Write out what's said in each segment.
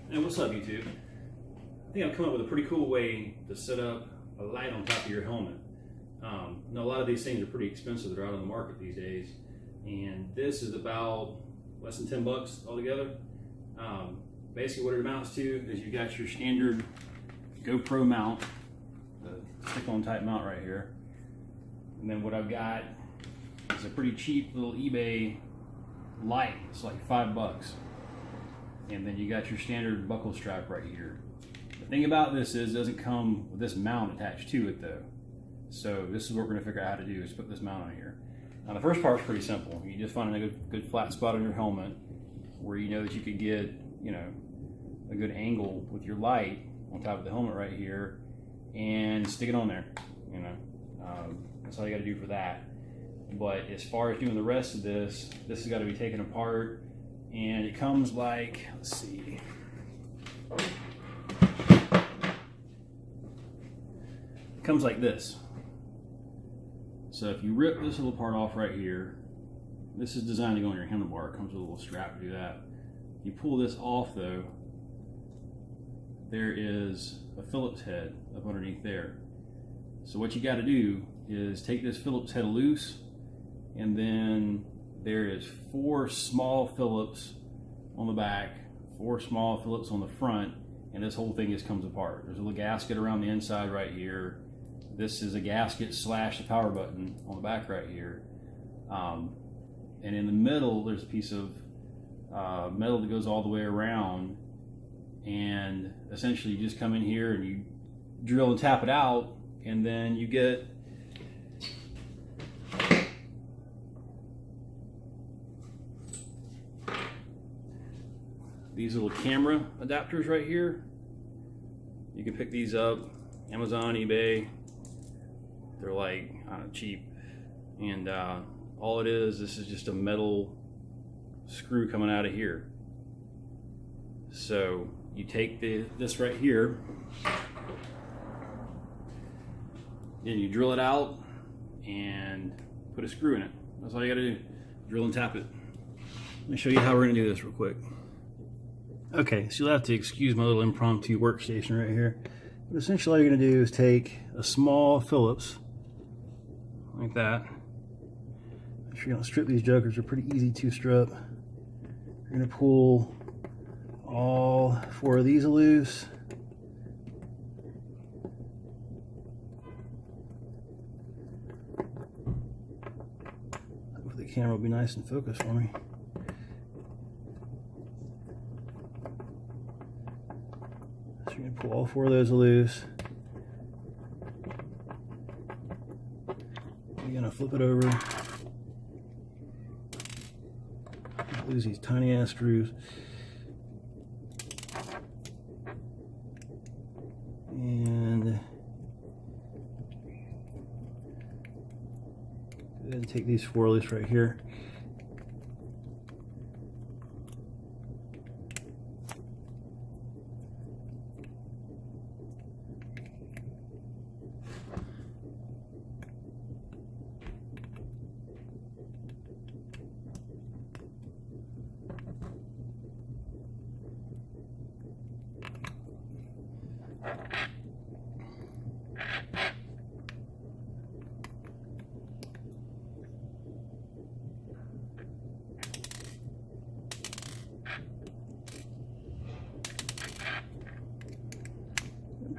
And what's up, YouTube? I think I've come up with a pretty cool way to set up a light on top of your helmet. Now, a lot of these things are pretty expensive. They're out on the market these days. And this is about less than 10 bucks altogether. Basically what it amounts to is you got your standard GoPro mount, the stick-on type mount right here. And then what I've got is a pretty cheap little eBay light. It's like 5 bucks. And then you got your standard buckle strap right here. The thing about this is it doesn't come with this mount attached to it though. So this is what we're gonna figure out how to do, is put this mount on here. Now the first part's pretty simple. You just find a good flat spot on your helmet where you know that you could get, you know, a good angle with your light on top of the helmet right here and stick it on there, you know. That's all you gotta do for that. But as far as doing the rest of this has gotta be taken apart, and it comes like, let's see. It comes like this. So if you rip this little part off right here, this is designed to go on your handlebar. It comes with a little strap to do that. You pull this off though, there is a Phillips head up underneath there. So what you got to do is take this Phillips head loose, and then there is 4 small Phillips on the back, 4 small Phillips on the front, and this whole thing just comes apart. There's a little gasket around the inside right here. This is a gasket slash the power button on the back right here. And in the middle, there's a piece of metal that goes all the way around, and essentially you just come in here and you drill and tap it out, and then you get these little camera adapters right here. You can pick these up, Amazon, eBay. They're like, I don't know, cheap. And all it is, this is just a metal screw coming out of here. So you take this right here, and you drill it out and put a screw in it. That's all you gotta do, drill and tap it. Let me show you how we're gonna do this real quick. Okay, so you'll have to excuse my little impromptu workstation right here. But essentially all you're gonna do is take a small Phillips, like that. Make sure you don't strip these jokers, they're pretty easy to strip. You're gonna pull all 4 of these loose. Hopefully the camera will be nice and focused for me. So you're gonna pull all 4 of those loose. You're gonna flip it over. Lose these tiny ass screws. And go ahead and take these 4 loose right here.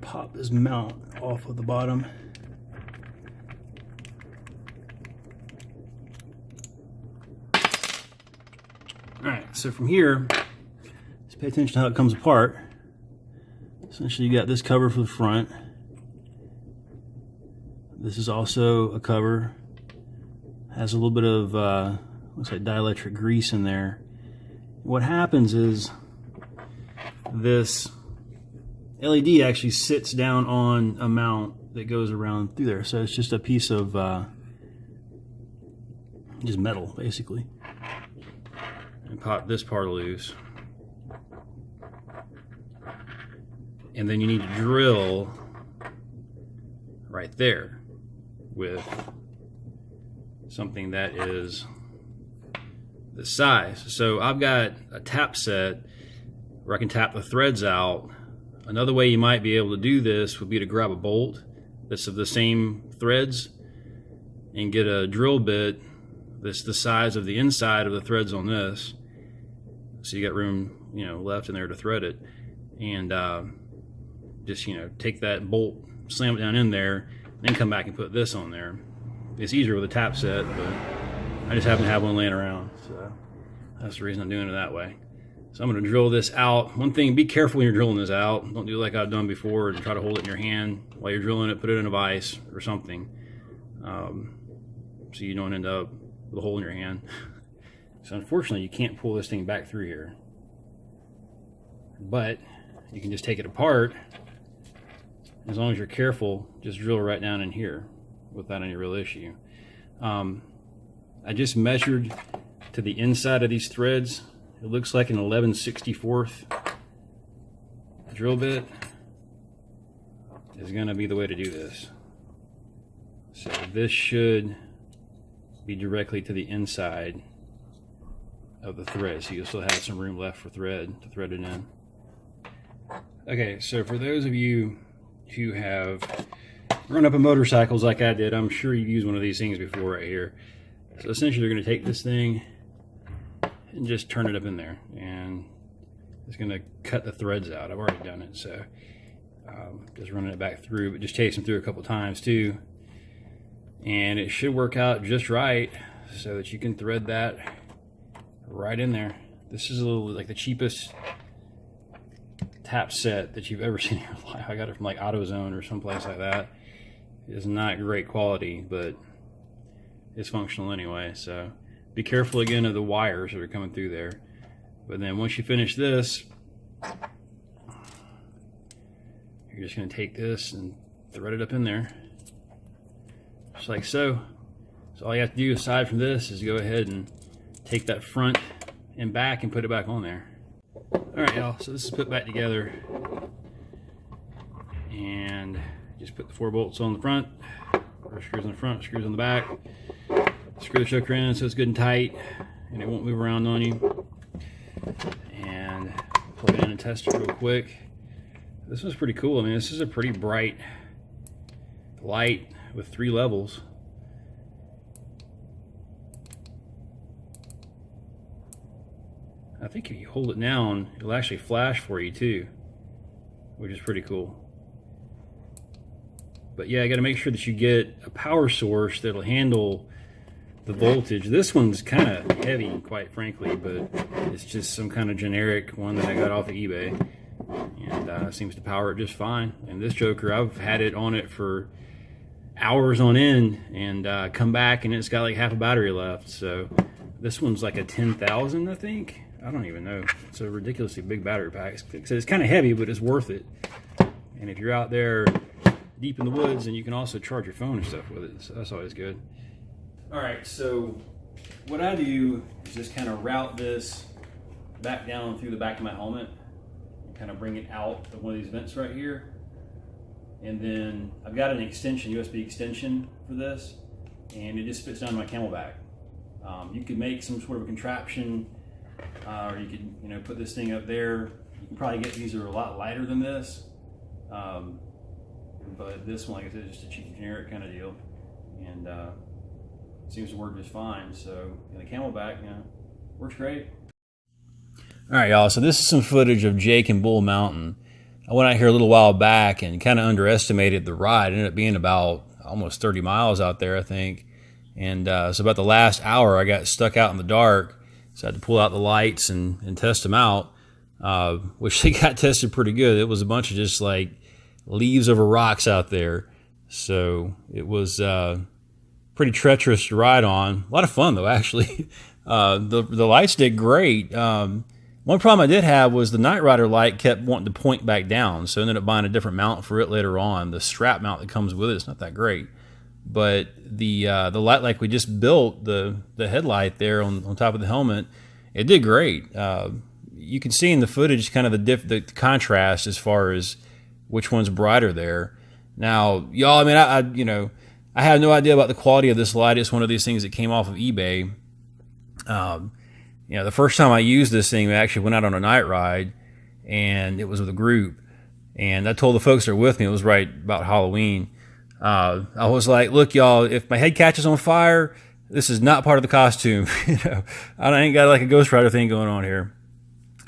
Pop this mount off of the bottom. Alright, so from here, just pay attention to how it comes apart. Essentially you got this cover for the front. This is also a cover. Has a little bit of, looks like dielectric grease in there. What happens is this LED actually sits down on a mount that goes around through there. So it's just a piece of just metal, basically. And pop this part loose. And then you need to drill right there with something that is the size. So I've got a tap set where I can tap the threads out. Another way you might be able to do this would be to grab a bolt that's of the same threads and get a drill bit that's the size of the inside of the threads on this. So you got room, left in there to thread it. And just, take that bolt, slam it down in there, then come back and put this on there. It's easier with a tap set, but I just happen to have one laying around. So that's the reason I'm doing it that way. So I'm going to drill this out. One thing, be careful when you're drilling this out. Don't do like I've done before and try to hold it in your hand while you're drilling it. Put it in a vise or something, so you don't end up with a hole in your hand. So unfortunately, you can't pull this thing back through here. But you can just take it apart. As long as you're careful, just drill right down in here without any real issue. I just measured to the inside of these threads. It looks like an 11/64 drill bit is going to be the way to do this. So this should be directly to the inside of the thread, so you'll still have some room left for thread to thread it in. Okay, so for those of you who have grown up in motorcycles like I did, I'm sure you've used one of these things before right here. So essentially you're going to take this thing and just turn it up in there, and it's going to cut the threads out. I've already done it, so just running it back through, but just chasing through a couple times too, and it should work out just right so that you can thread that right in there. This is a little like the cheapest tap set that you've ever seen in your life. I got it from like AutoZone or someplace like that. It's not great quality, but it's functional anyway. So be careful again of the wires that are coming through there. But then once you finish this, you're just going to take this and thread it up in there, just like so. So all you have to do aside from this is go ahead and take that front and back and put it back on there. Alright y'all, so this is put back together, and just put the 4 bolts on the front, or screws on the front, screws on the back, screw the choker in so it's good and tight and it won't move around on you, and plug it in and test it real quick. This was pretty cool. I mean, this is a pretty bright light with 3 levels. I think if you hold it down, it'll actually flash for you too, which is pretty cool. But yeah, I got to make sure that you get a power source that'll handle the voltage. This one's kind of heavy, quite frankly, but it's just some kind of generic one that I got off of eBay, and seems to power it just fine. And this joker, I've had it on it for hours on end, and come back and it's got like half a battery left. So this one's like a 10,000, I think. I don't even know. It's a ridiculously big battery pack. It's kind of heavy, but it's worth it. And if you're out there deep in the woods, and you can also charge your phone and stuff with it, so that's always good. All right, so what I do is just kind of route this back down through the back of my helmet and kind of bring it out of one of these vents right here. And then I've got an extension, USB extension for this, and it just fits down to my Camelback. You could make some sort of a contraption, or you could, put this thing up there. You can probably get these that are a lot lighter than this, but this one, like I said, is just a cheap generic kind of deal, and seems to work just fine. So the Camelback, works great. All right, y'all. So this is some footage of Jake and Bull Mountain. I went out here a little while back and kind of underestimated the ride. It ended up being about almost 30 miles out there, I think. And so about the last hour, I got stuck out in the dark. So I had to pull out the lights and test them out, which they got tested pretty good. It was a bunch of just like leaves over rocks out there. So it was pretty treacherous to ride on. A lot of fun, though, actually. The lights did great. One problem I did have was the Night Rider light kept wanting to point back down, so I ended up buying a different mount for it later on. The strap mount that comes with it is not that great. But the light like we just built, the headlight there on top of the helmet, it did great. You can see in the footage kind of the contrast as far as which one's brighter there. Now, y'all, I mean, I had no idea about the quality of this light. It's one of these things that came off of eBay. The first time I used this thing, we actually went out on a night ride, and it was with a group. And I told the folks that were with me, it was right about Halloween. I was like, look, y'all, if my head catches on fire, this is not part of the costume. I ain't got like a Ghost Rider thing going on here.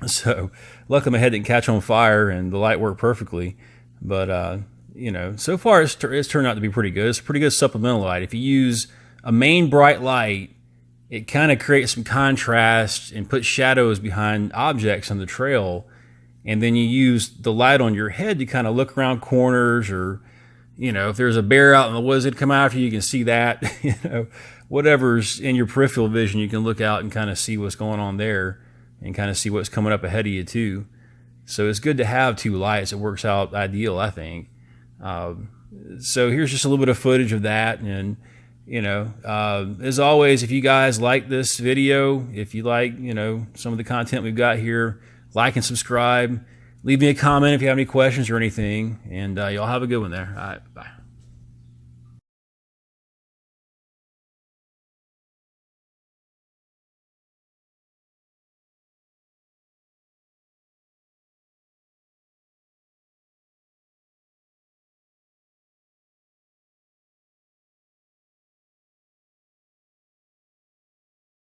So luckily my head didn't catch on fire and the light worked perfectly. But, so far it's turned out to be pretty good. It's a pretty good supplemental light. If you use a main bright light, it kind of creates some contrast and puts shadows behind objects on the trail. And then you use the light on your head to kind of look around corners, or, if there's a bear out in the woods that come after you, you can see that, whatever's in your peripheral vision, you can look out and kind of see what's going on there and kind of see what's coming up ahead of you too. So it's good to have two lights. It works out ideal, I think. So here's just a little bit of footage of that. And, as always, if you guys like this video, if you like, some of the content we've got here, like and subscribe. Leave me a comment if you have any questions or anything. And y'all have a good one there. All right, bye.